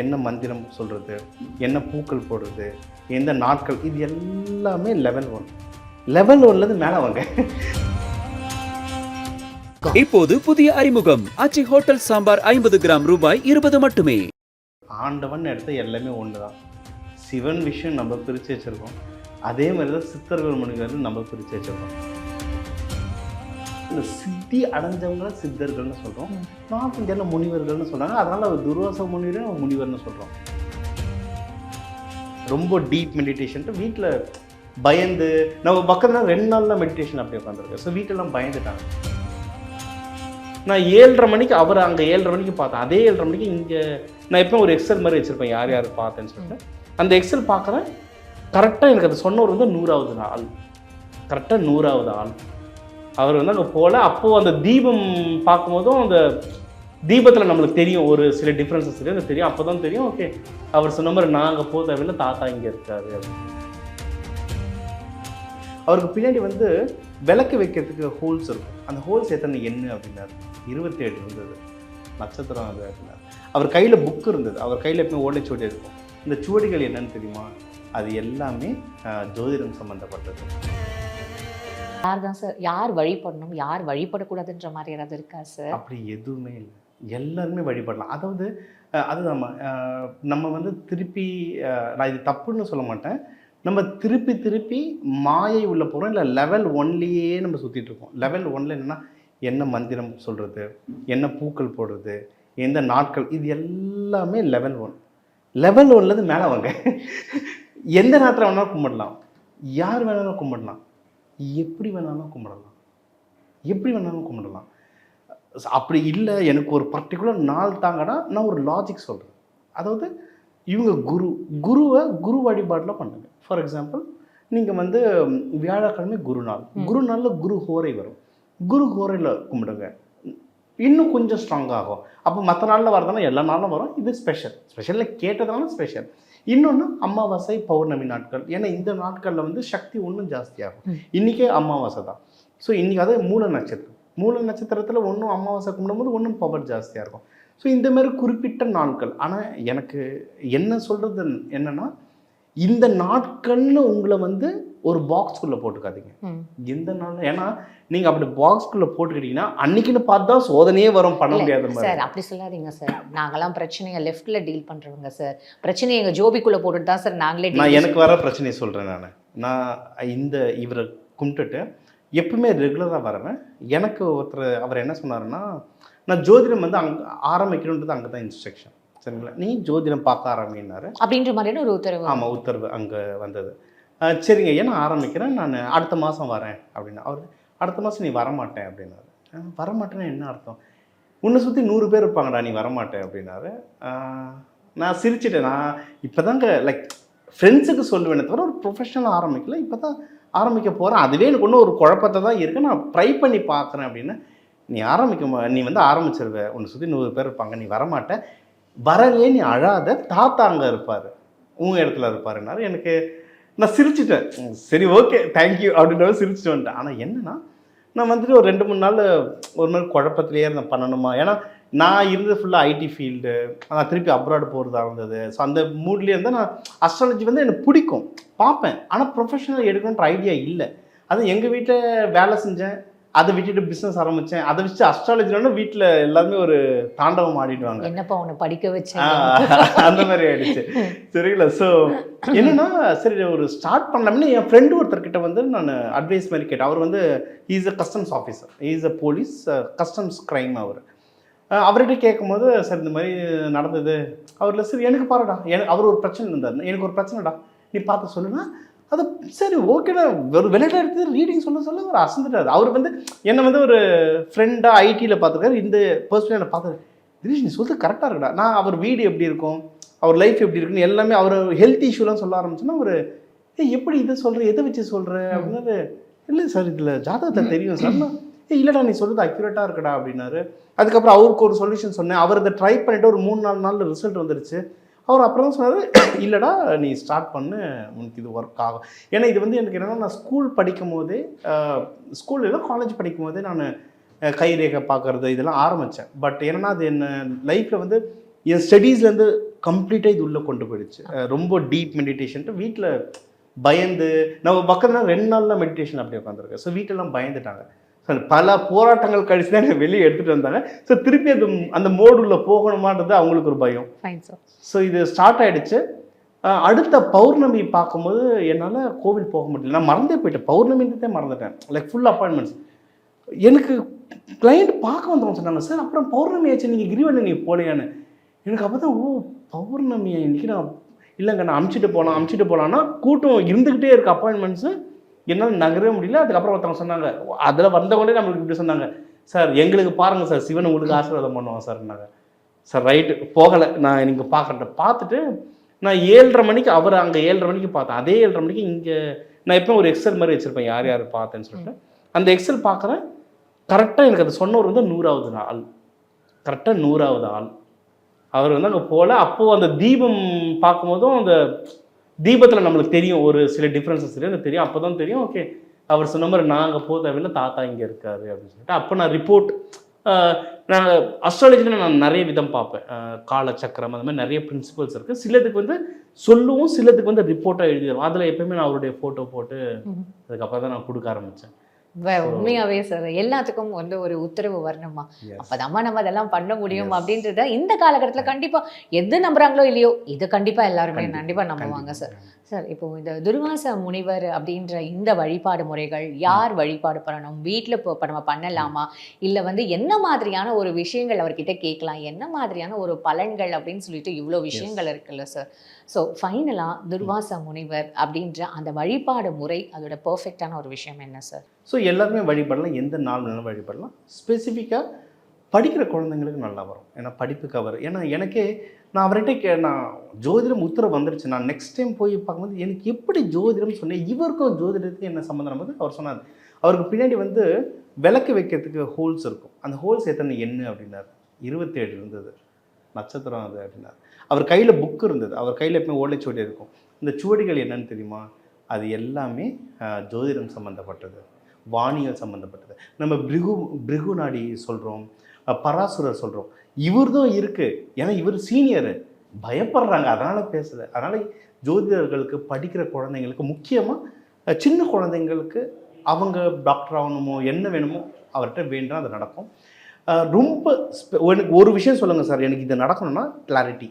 என்ன மந்திரம் சொல்கிறது, என்ன பூக்கள் போடுறது, எந்த நாட்கள், இது எல்லாமே லெவல் 1. லெவல் 1லேருந்து மேலே வாங்க. இப்போது புதிய அறிமுகம் ஆச்சி ஹோட்டல் சாம்பார் 50 கிராம் ரூபாய் 20 மட்டுமே. ஆண்டவன் எடுத்த எல்லாமே ஒன்று தான். சிவன் விஷயம் நம்ம பிரித்து வச்சுருக்கோம். அதே மாதிரி தான் சித்தர்கள் முனிவர்கள் நம்ம பிரித்து வச்சுருக்கோம். இந்த சித்தி அடைஞ்சவங்கள சித்தர்கள்னு சொல்கிறோம். நார்த் இந்தியாவில் முனிவர்கள்னு சொல்கிறாங்க. அதனால் அவர் துர்வாச முனிவரே முனிவர்னு சொல்கிறோம். ரொம்ப டீப் மெடிடேஷன்ட்டு வீட்டில் பயந்து நம்ம பக்கத்தில் 2 நாளில் மெடிடேஷன் அப்படி உட்காந்துருக்கு. ஸோ வீட்டெல்லாம் பயந்துட்டாங்க. நான் 7:30 மணிக்கு அவர் அங்கே 7:30 மணிக்கு பார்த்தேன். அதே 7:30 மணிக்கு இங்கே நான் எப்போ ஒரு எக்ஸல் மாதிரி வச்சுருப்பேன், யார் யார் பார்த்தேன்னு சொல்லிட்டு. அந்த எக்ஸல் பார்க்குறேன். கரெக்டாக எனக்கு அது சொன்னவர் வந்து 100வது ஆள். கரெக்டாக 100வது ஆள் அவர் வந்து அங்கே போகல. அப்போது அந்த தீபம் பார்க்கும்போதும் அந்த தீபத்தில் நம்மளுக்கு தெரியும் ஒரு சில டிஃப்ரென்சஸ் தெரியும். அப்போ தான் தெரியும், ஓகே அவர் சொன்ன மாதிரி நாங்கள் போக தேவையில்லை, தாத்தா இங்கே இருக்காரு அப்படின்னு. அவருக்கு பின்னாடி வந்து விளக்கு வைக்கிறதுக்கு ஹோல்ஸ் இருக்கும். அந்த ஹோல்ஸ் எத்தனை எண்ணு அப்படின்னாரு. 27 இருந்தது. நட்சத்திரம் அது அப்படின்னாரு. அவர் கையில் புக்கு இருந்தது. அவர் கையில் எப்பவுமே ஓலைச்சுவடி இருக்கும். இந்த சுவடிகள் என்னன்னு தெரியுமா? அது எல்லாமே ஜோதிடம் சம்மந்தப்பட்டது. யார் தான் சார், யார் வழிபடணும், யார் வழிபடக்கூடாதுன்ற மாதிரி ஏதாவது இருக்கா சார்? அப்படி எதுவுமே இல்லை, எல்லாருமே வழிபடலாம். அதாவது அது நம்ம வந்து திருப்பி நான் இது தப்புன்னு சொல்ல மாட்டேன். நம்ம திருப்பி மாயை உள்ள போகிறோம். இல்லை லெவல் 1லேயே நம்ம சுற்றிட்டு இருக்கோம். லெவல் 1ல் என்னென்னா என்ன மந்திரம் சொல்கிறது, என்ன பூக்கள் போடுறது, எந்த நாட்கள், இது எல்லாமே லெவல் 1. லெவல் 1லேருந்து மேலே வாங்க. எந்த நேரத்தில் வேணாலும் கும்பிடலாம், யார் வேணாலும் கும்பிடலாம், எப்படி வேணாலும் கும்பிடலாம். அப்படி இல்லை எனக்கு ஒரு பர்டிகுலர் நாள் தாங்கன்னா நான் ஒரு லாஜிக் சொல்கிறேன். அதாவது இவங்க குரு வழிபாட்டில் பண்ணுங்க. ஃபார் எக்ஸாம்பிள் நீங்கள் வந்து வியாழக்கிழமை குரு நாளில் குரு ஹோரை வரும். குரு ஹோரையில் கும்பிடுங்க, இன்னும் கொஞ்சம் ஸ்ட்ராங்காக ஆகும். அப்போ மற்ற நாளில் வரதுனா எல்லா நாளும் வரும். இது ஸ்பெஷலில் கேட்டதுனால ஸ்பெஷல். இன்னொன்று அமாவாசை பௌர்ணமி நாட்கள். ஏன்னா இந்த நாட்களில் வந்து சக்தி இன்னும் ஜாஸ்தியாகும். இன்றைக்கே அமாவாசை தான். ஸோ இன்றைக்கி அது மூல நட்சத்திரத்தில் ஒன்றும் அமாவாசை கும்பிடும்போது ஒன்றும் பவர் ஜாஸ்தியாக இருக்கும். ஸோ இந்தமாரி குறிப்பிட்ட நாட்கள். ஆனால் எனக்கு என்ன சொல்கிறது என்னென்னா, இந்த நாட்கள்னு உங்களை வந்து ஒரு பாக்ஸ்குள்ளே போட்டுக்காதீங்க. எந்த நாள், ஏன்னா நீங்கள் அப்படி பாக்ஸ்குள்ளே போட்டுக்கிட்டீங்கன்னா அன்னைக்குன்னு பார்த்து தான் சோதனையே வரும், பண்ண முடியாத மாதிரி. சார் அப்படி சொல்லாதீங்க சார். நாங்களாம் பிரச்சனையை லெஃப்ட்டில் டீல் பண்ணுறவங்க சார். பிரச்சனையை எங்கள் ஜோபிக்குள்ளே போட்டுட்டு தான் சார் நாங்களே நான் எனக்கு வர பிரச்சனையை சொல்கிறேன். நான் இந்த இவரை கும்பிட்டுட்டு எப்பவுமே ரெகுலராக வரவேன். எனக்கு ஒருத்தர் அவர் என்ன சொன்னாருன்னா, நான் ஜோதிடம் வந்து அங்கே ஆரம்பிக்கணுன்றது அங்கே தான் இன்ஸ்ட்ரக்ஷன், சரிங்களா, நீ ஜோதிடம் பார்க்க ஆரம்பினாரு அப்படின்ற மாதிரியான ஒரு உத்தரவு. ஆமாம், உத்தரவு அங்கே வந்தது. சரிங்க, ஏன்னா ஆரம்பிக்கிறேன், நான் அடுத்த மாதம் வரேன் அப்படின்னா. அவர் அடுத்த மாதம் நீ வரமாட்டேன் அப்படின்னாரு. வரமாட்டேன்னா என்ன அர்த்தம்? உன்னை சுற்றி 100 பேர் இருப்பாங்கடா, நீ வரமாட்டேன் அப்படின்னாரு. நான் சிரிச்சிட்டேன். நான் இப்போ தாங்க லைக் ஃப்ரெண்ட்ஸுக்கு சொல்லுவேனே தவிர ஒரு ப்ரொஃபஷனல் ஆரம்பிக்கல, இப்போ தான் ஆரம்பிக்க போகிறேன். அதுவே எனக்கு ஒன்றும் ஒரு குழப்பத்தை தான் இருக்குது, நான் ட்ரை பண்ணி பார்க்குறேன் அப்படின்னு. நீ வந்து ஆரம்பிச்சிருவ, உன்னை சுற்றி 100 பேர் இருப்பாங்க, நீ வரமாட்டேன், வரலையே நீ அழாத, தாத்தா அங்கே இருப்பார், உங்கள் இடத்துல இருப்பாருன்னாரு. எனக்கு நான் சிரிச்சிட்டேன். சரி ஓகே தேங்க்யூ அப்படின்ற சிரிச்சுட்டு வந்துட்டேன். ஆனால் என்னென்னா, நான் வந்துட்டு ஒரு 2-3 நாள் ஒரு மாதிரி குழப்பத்திலேயே இருந்தேன், பண்ணணுமா. ஏன்னா நான் இருந்தது ஃபுல்லாக ஐடி ஃபீல்டு, நான் திருப்பி அப்ராடு போகிறதா இருந்தது. ஸோ அந்த மூட்லேயே இருந்தால் நான் அஸ்ட்ராலஜி வந்து எனக்கு பிடிக்கும், பார்ப்பேன். ஆனால் ப்ரொஃபஷனல் எடுக்கணுன்ற ஐடியா இல்லை. அது எங்கள் வீட்டில் வேலை செஞ்சேன், அதை விட்டுட்டு பிஸ்னஸ் ஆரம்பித்தேன். அதை வச்சு அஸ்ட்ராலஜினா வீட்டில் எல்லாருமே ஒரு தாண்டவம் ஆடிடுவாங்க, என்னப்பா உன்னை படிக்க வச்சேன் அந்த மாதிரி ஆயிடுச்சு, சரிங்களா. ஸோ என்னன்னா, சரி ஒரு ஸ்டார்ட் பண்ணலாம்னு என் ஃப்ரெண்டு ஒருத்தர்கிட்ட வந்து நான் அட்வைஸ் மாதிரி கேட்டேன். அவர் வந்து is a customs officer, is a police customs crime. அவர்கிட்ட கேட்கும்போது, சார் இந்த மாதிரி நடந்தது. அவரில் சரி எனக்கு பாருடா, அவர் ஒரு பிரச்சனை இருந்தார், எனக்கு ஒரு பிரச்சனைடா, நீ பார்த்து சொல்லுன்னா. அது சரி ஓகேடா, ஒரு விளையாட்டு எடுத்து ரீடிங் சொல்ல அவர் அசந்துட்டார். அவர் வந்து என்னை வந்து ஒரு ஃப்ரெண்டாக ஐடியில் பார்த்துருக்காரு, இந்த பர்சனல் என்னை பார்த்தாரு. தினேஷ் நீ சொல்கிறது கரெக்டாக இருக்குடா. நான் அவர் வீடு எப்படி இருக்கும், அவர் லைஃப் எப்படி இருக்குன்னு எல்லாமே, அவர் ஹெல்த் இஷ்யூலாம் சொல்ல ஆரம்பிச்சுன்னா, அவர் எப்படி இதை சொல்கிற, எதை வச்சு சொல்கிற அப்படின்னாரு. இல்லை சார் இதில் ஜாதகத்தில் தெரியும் சார். இல்லைடா நீ சொல்கிறது அக்யூரேட்டாக இருக்குடா அப்படின்னாரு. அதுக்கப்புறம் அவருக்கு ஒரு சொல்யூஷன் சொன்னேன். அவர் இதை ட்ரை பண்ணிவிட்டு ஒரு 3-4 நாளில் ரிசல்ட் வந்துருச்சு. அவர் அப்புறம் தான் சொன்னார், இல்லைடா நீ ஸ்டார்ட் பண்ணு, உனக்கு இது ஒர்க் ஆகும். ஏன்னா இது வந்து எனக்கு என்னென்னா, நான் ஸ்கூல் படிக்கும் போதே, ஸ்கூலில் காலேஜ் படிக்கும் போதே நான் கைரேகை பார்க்குறது இதெல்லாம் ஆரம்பித்தேன். பட் என்னென்னா அது என்ன லைஃப்பில் வந்து என் ஸ்டடீஸ்லேருந்து கம்ப்ளீட்டாக இது உள்ளே கொண்டு போயிடுச்சு. ரொம்ப டீப் மெடிடேஷன்ட்டு வீட்டில் பயந்து நம்ம பக்கத்துல 2 நாள்லாம் மெடிடேஷன் அப்படியே உட்காந்துருக்கேன். ஸோ வீட்டெல்லாம் பயந்துட்டாங்க. ஸோ பல போராட்டங்கள் கழிச்சு தான் என்னை வெளியே எடுத்துகிட்டு வந்தாங்க. ஸோ திருப்பி அது அந்த மோடுள்ள போகணுமான்றது அவங்களுக்கு ஒரு பயம். ஸோ இது ஸ்டார்ட் ஆகிடுச்சு. அடுத்த பௌர்ணமி பார்க்கும்போது என்னால் கோவில் போக முடியல. நான் மறந்தே போயிட்டேன், பௌர்ணமின்றதே மறந்துட்டேன். Like full appointments. எனக்கு கிளைண்ட் பார்க்க வந்தவங்க சொன்னாங்க, சார் அப்புறம் பௌர்ணமி ஆச்சு நீங்கள் கிரிவலம் நீங்கள் போலையான்னு. எனக்கு அப்போ தான் பௌர்ணமியை இன்றைக்கி நான் இல்லைங்க நான் அமுச்சிட்டு போகலான்னா கூட்டம் இருந்துக்கிட்டே இருக்குது அப்பாயின்மெண்ட்ஸு, என்னால் நகரவே முடியல. அதுக்கப்புறம் ஒருத்தவங்க சொன்னாங்க, அதில் வந்தவங்களே நம்மளுக்கு இப்படி சொன்னாங்க, சார் எங்களுக்கு பாருங்கள் சார் சிவன் உங்களுக்கு ஆசீர்வாதம் பண்ணுவோம் சார்னாங்க. சார் ரைட்டு போகலை, நான் நீங்கள் பார்த்துட்டு நான் 7:30 மணிக்கு அவரை அங்கே 7:30 மணிக்கு பார்த்தேன். அதே 7:30 மணிக்கு இங்கே நான் எப்போ ஒரு எக்ஸல் மாதிரி வச்சுருப்பேன் யார் யார் பார்த்தேன்னு சொல்லிட்டு. அந்த எக்ஸல் பார்க்குறேன், கரெக்டாக எனக்கு அது சொன்னவர் வந்து 100வது ஆள், கரெக்டாக 100வது ஆள். அவர் வந்து அங்கே போகல. அப்போது அந்த தீபம் பார்க்கும்போதும் அந்த தீபத்தில் நம்மளுக்கு தெரியும் ஒரு சில டிஃப்ரென்சஸ் தெரியும். அப்போ தான் தெரியும், ஓகே அவர் சொன்ன மாதிரி நாங்கள் போக தேவையில்லை, தாத்தா இங்கே இருக்காரு அப்படின்னு சொல்லிட்டு. அப்போ நான் ரிப்போர்ட், நான் அஸ்ட்ராலஜியில் நான் நிறைய விதம் பார்ப்பேன், காலச்சக்கரம் அந்த மாதிரி நிறைய பிரின்சிபல்ஸ் இருக்குது. சிலதுக்கு வந்து சொல்லுவோம், சிலதுக்கு வந்து ரிப்போர்ட்டாக எழுதிடுவோம். அதில் எப்போயுமே நான் அவருடைய ஃபோட்டோ போட்டு அதுக்கப்புறம் தான் நான் கொடுக்க ஆரம்பித்தேன். உண்மையாவே சார் எல்லாத்துக்கும் வந்து ஒரு உத்தரவு வரணுமா, அப்பதாம்மா நம்ம அதெல்லாம் பண்ண முடியும் அப்படின்றத இந்த காலகட்டத்துல கண்டிப்பா எது நம்புறாங்களோ இல்லையோ இது கண்டிப்பா எல்லாருமே கண்டிப்பா நம்புவாங்க சார். சார் இப்போ இந்த துர்வாச முனிவர் அப்படின்ற இந்த வழிபாடு முறைகள் யார் வழிபாடு பண்ணணும், வீட்டில் இப்போ நம்ம பண்ணலாமா, இல்லை வந்து என்ன மாதிரியான ஒரு விஷயங்கள் அவர்கிட்ட கேட்கலாம், என்ன மாதிரியான ஒரு பலன்கள் அப்படின்னு சொல்லிட்டு இவ்வளோ விஷயங்கள் இருக்குல்ல சார். ஸோ ஃபைனலாக துர்வாச முனிவர் அப்படின்ற அந்த வழிபாடு முறை அதோட பர்ஃபெக்டான ஒரு விஷயம் என்ன சார்? ஸோ எல்லாருமே வழிபடலாம், எந்த நாள் வேணாலும் வழிபடலாம். ஸ்பெசிஃபிக்காக படிக்கிற குழந்தைங்களுக்கு நல்லா வரும், ஏன்னா படிப்புக்கு அவர். ஏன்னா எனக்கே நான் அவர்கிட்ட நான் ஜோதிடம் உத்தரவு வந்துருச்சு. நான் நெக்ஸ்ட் டைம் போய் பார்க்கும்போது எனக்கு எப்படி ஜோதிடம் சொன்னேன், இவருக்கும் ஜோதிடத்துக்கு என்ன சம்மந்தம் போது அவர் சொன்னார். அவருக்கு பின்னாடி வந்து விளக்கு வைக்கிறதுக்கு ஹோல்ஸ் இருக்கும், அந்த ஹோல்ஸ் எத்தனை எண்ணு அப்படின்னாரு. 27 இருந்தது, நட்சத்திரம் அது அப்படின்னாரு. அவர் கையில் புக் இருந்தது, அவர் கையில் எப்பவுமே ஓலைச்சுவடி இருக்கும். இந்த சுவடிகள் என்னன்னு தெரியுமா, அது எல்லாமே ஜோதிடம் சம்மந்தப்பட்டது, வாணிகள் சம்மந்தப்பட்டது. நம்ம பிருகு நாடி சொல்கிறோம், பராசுரர் சொல்கிறோம், இவர்தான் இருக்குது. ஏன்னா இவர் சீனியரு, பயப்படுறாங்க, அதனால் பேசலை. அதனால் ஜோதிடர்களுக்கு படிக்கிற குழந்தைங்களுக்கு, முக்கியமாக சின்ன குழந்தைங்களுக்கு அவங்க டாக்டர் ஆகணுமோ என்ன வேணுமோ அவர்கிட்ட வேண்டாம், அது நடக்கும். ரொம்ப எனக்கு ஒரு விஷயம் சொல்லுங்கள் சார், எனக்கு இது நடக்கணும்னா கிளாரிட்டி.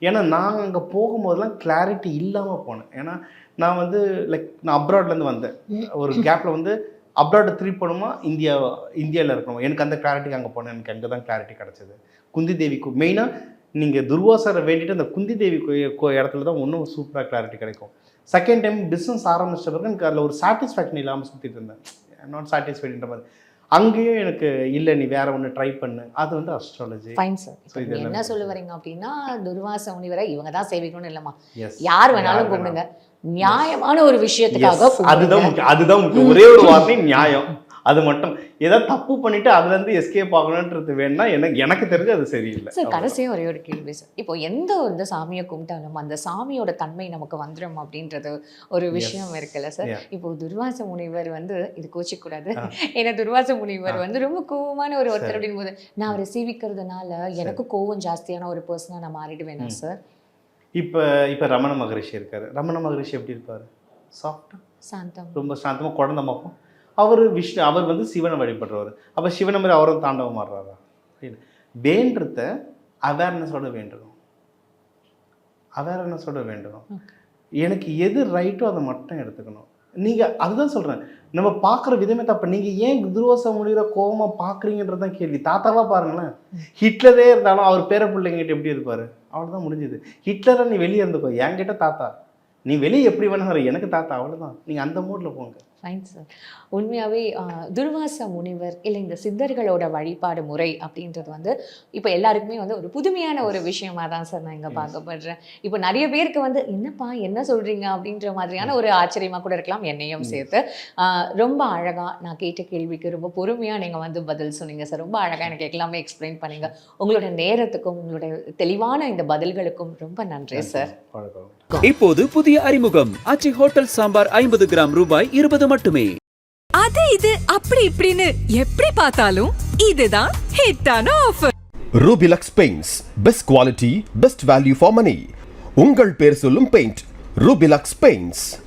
ஏன்னா நான் அங்கே போகும்போதெல்லாம் கிளாரிட்டி இல்லாமல் போனேன். ஏன்னா நான் வந்து நான் அப்ராட்லேருந்து வந்தேன், ஒரு கேப்பில் வந்து அப்ராட் திருப்பி போகணுமா இந்தியாவில் இருக்கணும், எனக்கு அந்த கிளாரிட்டிக்கு அங்கே போனேன். எனக்கு அங்கே தான் கிளாரிட்டி கிடச்சிது. குந்தி தேவிக்கு மெயினாக நீங்கள் துர்வாசரை வேண்டிட்டு அந்த குந்தி தேவி இடத்துல தான் இன்னும் சூப்பராக கிளாரிட்டி கிடைக்கும். செகண்ட் டைம் பிஸ்னஸ் ஆரம்பிச்ச பிறகு எனக்கு அதில் ஒரு சாட்டிஸ்ஃபேக்ஷன் இல்லாமல் சுற்றிட்டு இருந்தேன், நாட் சாட்டிஸ்ஃபைடுன்ற மாதிரி. அங்கேயும் எனக்கு இல்லை நீ வேற ஒன்று ட்ரை பண்ணு, அது வந்து அஸ்ட்ராலஜி. ஃபைன் சார், என்ன சொல்ல வரீங்க அப்படின்னா துர்வாச முனிவரை இவங்க தான் சேவிக்கணும்னு இல்லைம்மா, யார் வேணாலும் கூப்பிடுங்க, நியாயமான ஒரு விஷயத்துக்காக. அதுதான் முக்கியம், ஒரே ஒரு வார்த்தை நியாயம். அது மட்டும் ஏதாவது தப்பு பண்ணிட்டு அதுலேருந்து எஸ்கேப் ஆகணுன்றது வேணும்னா எனக்கு தெரிஞ்சு அது சரியில்லை சார். கடைசியாக ஒரே ஒரு கேள்வி சார், இப்போ எந்த சாமியை கும்பிட்டாலும் அந்த சாமியோட தன்மை நமக்கு வந்துடும் அப்படின்றது ஒரு விஷயம் இருக்குல்ல சார். இப்போ துர்வாச முனிவர் வந்து இது கோச்சிக்கூடாது, ஏன்னா துர்வாச முனிவர் வந்து ரொம்ப கோவமான ஒரு ஒருத்தர் அப்படின் போது நான் அவரை சீவிக்கிறதுனால எனக்கு கோவம் ஜாஸ்தியான ஒரு பர்சனாக நான் மாறிடுவேனா சார்? இப்போ ரமண மகரிஷி இருக்காரு. ரமண மகரிஷி எப்படி இருப்பார்? சாஃப்டாக, சாந்தம், ரொம்ப சாந்தமாக குழந்தை மாப்போம். அவர் அவர் வந்து சிவனை வழிபடுறவர். அப்போ சிவனை மாதிரி அவரும் தாண்டவம் மாறுறாரா? இல்லை, வேண்டத்தை அவேர்னஸோட வேண்டணும். எனக்கு எது ரைட்டோ அதை மட்டும் எடுத்துக்கணும். நீங்கள் அதுதான் சொல்கிறேன், நம்ம பார்க்குற விதமே தப்பு. நீங்கள் ஏன் துர்வாச முனிவரை கோபமாக பார்க்குறீங்கன்றது தான் கேள்வி. தாத்தாவாக பாருங்களேன், ஹிட்லரே இருந்தாலும் அவர் பேர பிள்ளைங்கிட்ட எப்படி இருப்பார்? அவ்வளோதான், முடிஞ்சுது. ஹிட்லரை நீ வெளியே இருந்துக்கோ, என்கிட்ட தாத்தா, நீ வெளியே எப்படி வேணாலும் எனக்கு தாத்தா, அவ்வளோதான். நீங்கள் அந்த மூடில் போங்க. Fine sir. உண்மையாகவே துர்வாச முனிவர் இல்லை இந்த சித்தர்களோட வழிபாடு முறை அப்படின்றது வந்து இப்போ எல்லாருக்குமே வந்து ஒரு புதுமையான ஒரு விஷயமா தான் சார் நான் இங்கே பார்க்கப்படுறேன். இப்போ நிறைய பேருக்கு வந்து என்னப்பா என்ன சொல்கிறீங்க அப்படின்ற மாதிரியான ஒரு ஆச்சரியமாக கூட இருக்கலாம், என்னையும் சேர்த்து. ரொம்ப அழகாக நான் கேட்ட கேள்விக்கு ரொம்ப பொறுமையாக நீங்கள் வந்து பதில் சொன்னீங்க சார். ரொம்ப அழகாக எனக்கு எல்லாமே எக்ஸ்பிளைன் பண்ணீங்க. உங்களோட நேரத்துக்கும் உங்களுடைய தெளிவான இந்த பதில்களுக்கும் ரொம்ப நன்றி சார். இப்போது புதிய அறிமுகம் ஆச்சி ஹோட்டல் சாம்பார் 50 கிராம் ரூபாய் 20 மட்டுமே. அது இது அப்படி இப்படின்னு எப்படி பார்த்தாலும் இதுதான் ஹிட்டான offer. Rubilux paints, best quality, best value for money. உங்கள் பேர் சொல்லும் பெயிண்ட் ரூபிலக்ஸ் பெயிண்ட்ஸ்.